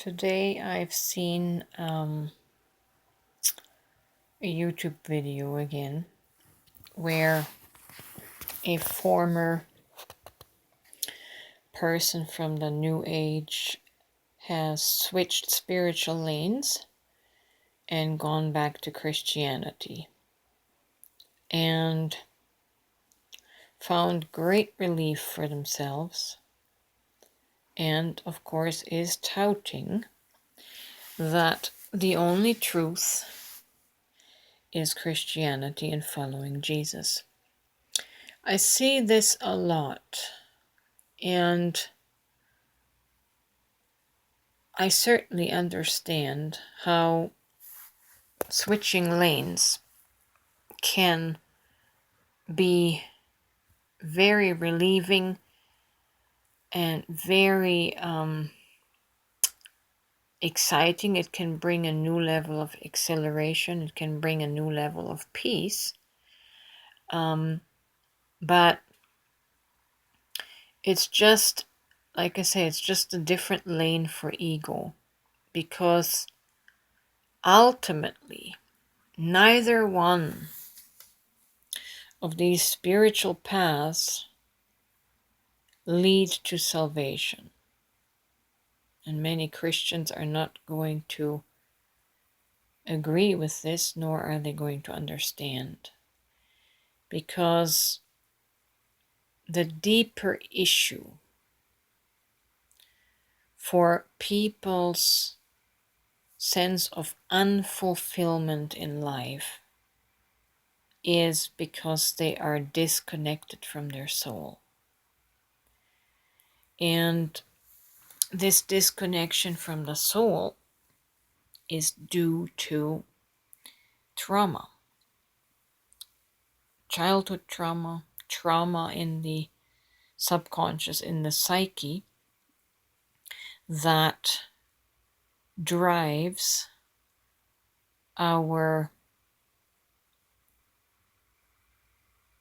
Today I've seen a YouTube video again where a former person from the New Age has switched spiritual lanes and gone back to Christianity and found great relief for themselves, and of course is touting that the only truth is Christianity and following Jesus. I see this a lot, and I certainly understand how switching lanes can be very relieving and very exciting. It can bring a new level of exhilaration. It can bring a new level of peace. But it's just, like I say, it's just a different lane for ego, because ultimately, neither one of these spiritual paths lead to salvation. And many Christians are not going to agree with this, nor are they going to understand. Because the deeper issue for people's sense of unfulfillment in life is because they are disconnected from their soul. And this disconnection from the soul is due to trauma, childhood trauma, trauma in the subconscious, in the psyche, that drives our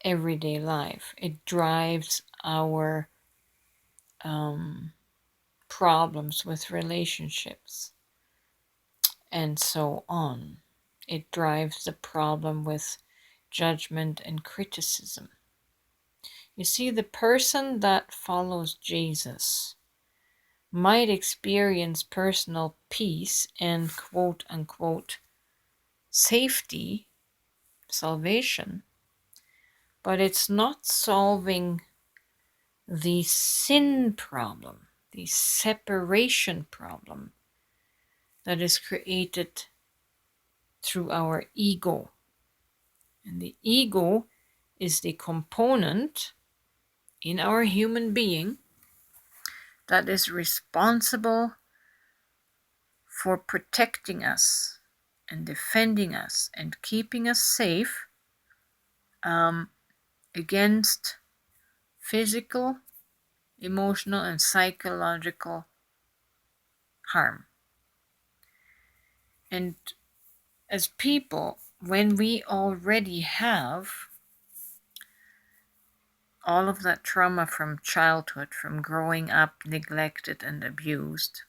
everyday life. It drives our problems with relationships and so on. It drives the problem with judgment and criticism. You see, the person that follows Jesus might experience personal peace and quote unquote safety, salvation, but it's not solving the sin problem, the separation problem that is created through our ego. And the ego is the component in our human being that is responsible for protecting us and defending us and keeping us safe against physical, emotional, and psychological harm. And as people, when we already have all of that trauma from childhood, from growing up neglected and abused,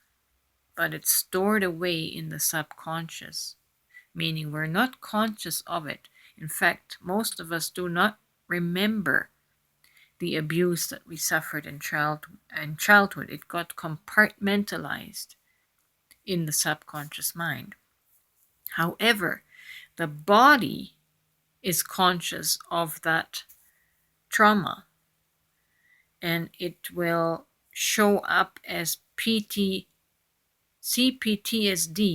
but it's stored away in the subconscious, meaning we're not conscious of it. In fact, most of us do not remember the abuse that we suffered in childhood. It got compartmentalized in the subconscious mind. However, the body is conscious of that trauma, and it will show up as CPTSD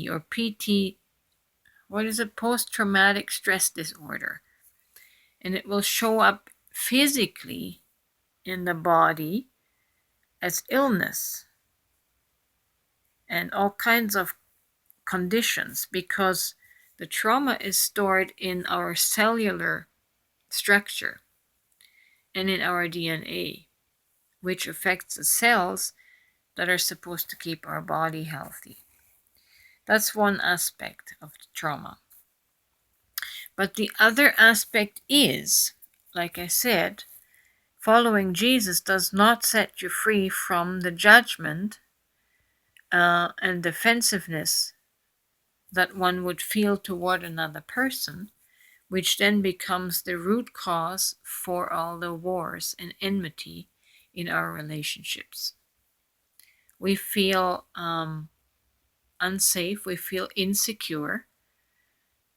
or post-traumatic stress disorder. And it will show up physically in the body as illness and all kinds of conditions, because the trauma is stored in our cellular structure and in our DNA, which affects the cells that are supposed to keep our body healthy. That's one aspect of the trauma. But the other aspect is, like I said, following Jesus does not set you free from the judgment and defensiveness that one would feel toward another person, which then becomes the root cause for all the wars and enmity in our relationships. We feel unsafe, we feel insecure,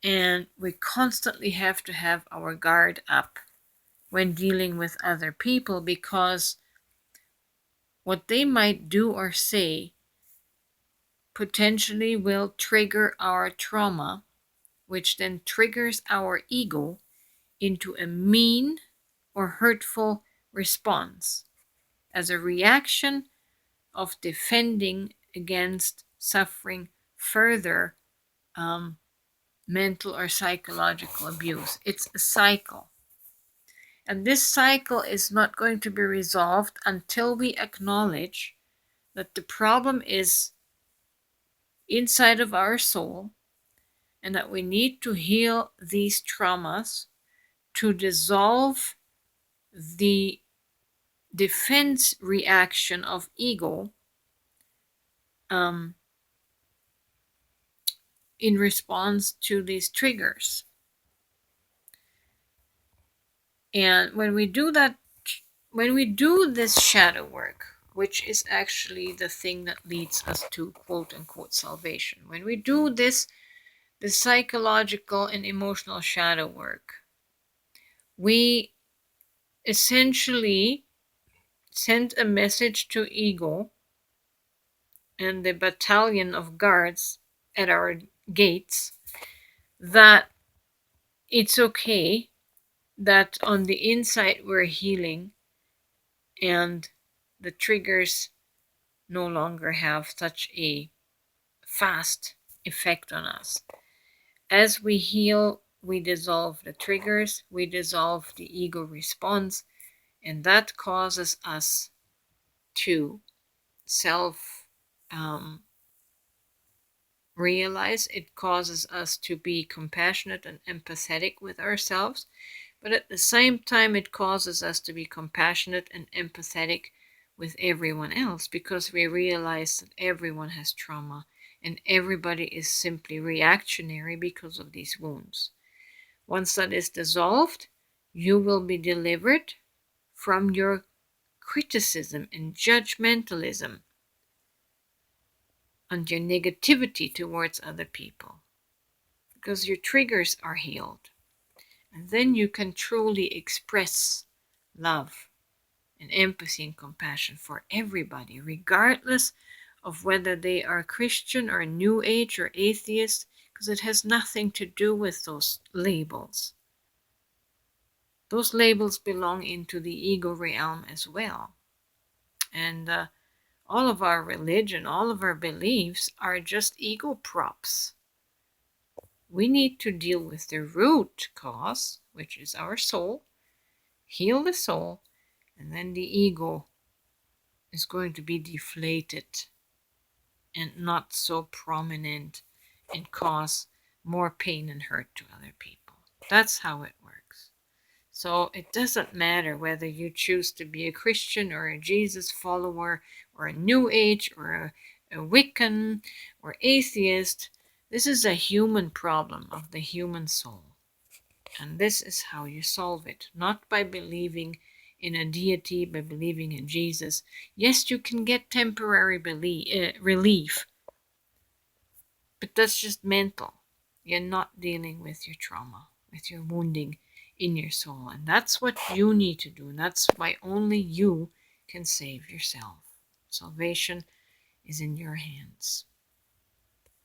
and we constantly have to have our guard up when dealing with other people, because what they might do or say potentially will trigger our trauma, which then triggers our ego into a mean or hurtful response as a reaction of defending against suffering further mental or psychological abuse. It's a cycle. And this cycle is not going to be resolved until we acknowledge that the problem is inside of our soul and that we need to heal these traumas to dissolve the defense reaction of ego in response to these triggers. And when we do that, when we do this shadow work, which is actually the thing that leads us to quote unquote salvation, when we do this, the psychological and emotional shadow work, we essentially send a message to ego and the battalion of guards at our gates that it's okay, that on the inside we're healing and the triggers no longer have such a fast effect on us. As we heal, we dissolve the triggers, we dissolve the ego response, and that causes us to self realize. It causes us to be compassionate and empathetic with ourselves, but at the same time, it causes us to be compassionate and empathetic with everyone else, because we realize that everyone has trauma and everybody is simply reactionary because of these wounds. Once that is dissolved, you will be delivered from your criticism and judgmentalism and your negativity towards other people, because your triggers are healed. And then you can truly express love and empathy and compassion for everybody, regardless of whether they are Christian or New Age or atheist, because it has nothing to do with those labels. Those labels belong into the ego realm as well. And all of our religion, all of our beliefs are just ego props. We need to deal with the root cause, which is our soul, heal the soul, and then the ego is going to be deflated and not so prominent and cause more pain and hurt to other people. That's how it works. So it doesn't matter whether you choose to be a Christian or a Jesus follower or a New Age or a Wiccan or atheist. This is a human problem of the human soul. And this is how you solve it, not by believing in a deity, by believing in Jesus. Yes, you can get temporary relief, but that's just mental. You're not dealing with your trauma, with your wounding in your soul. And that's what you need to do. And that's why only you can save yourself. Salvation is in your hands.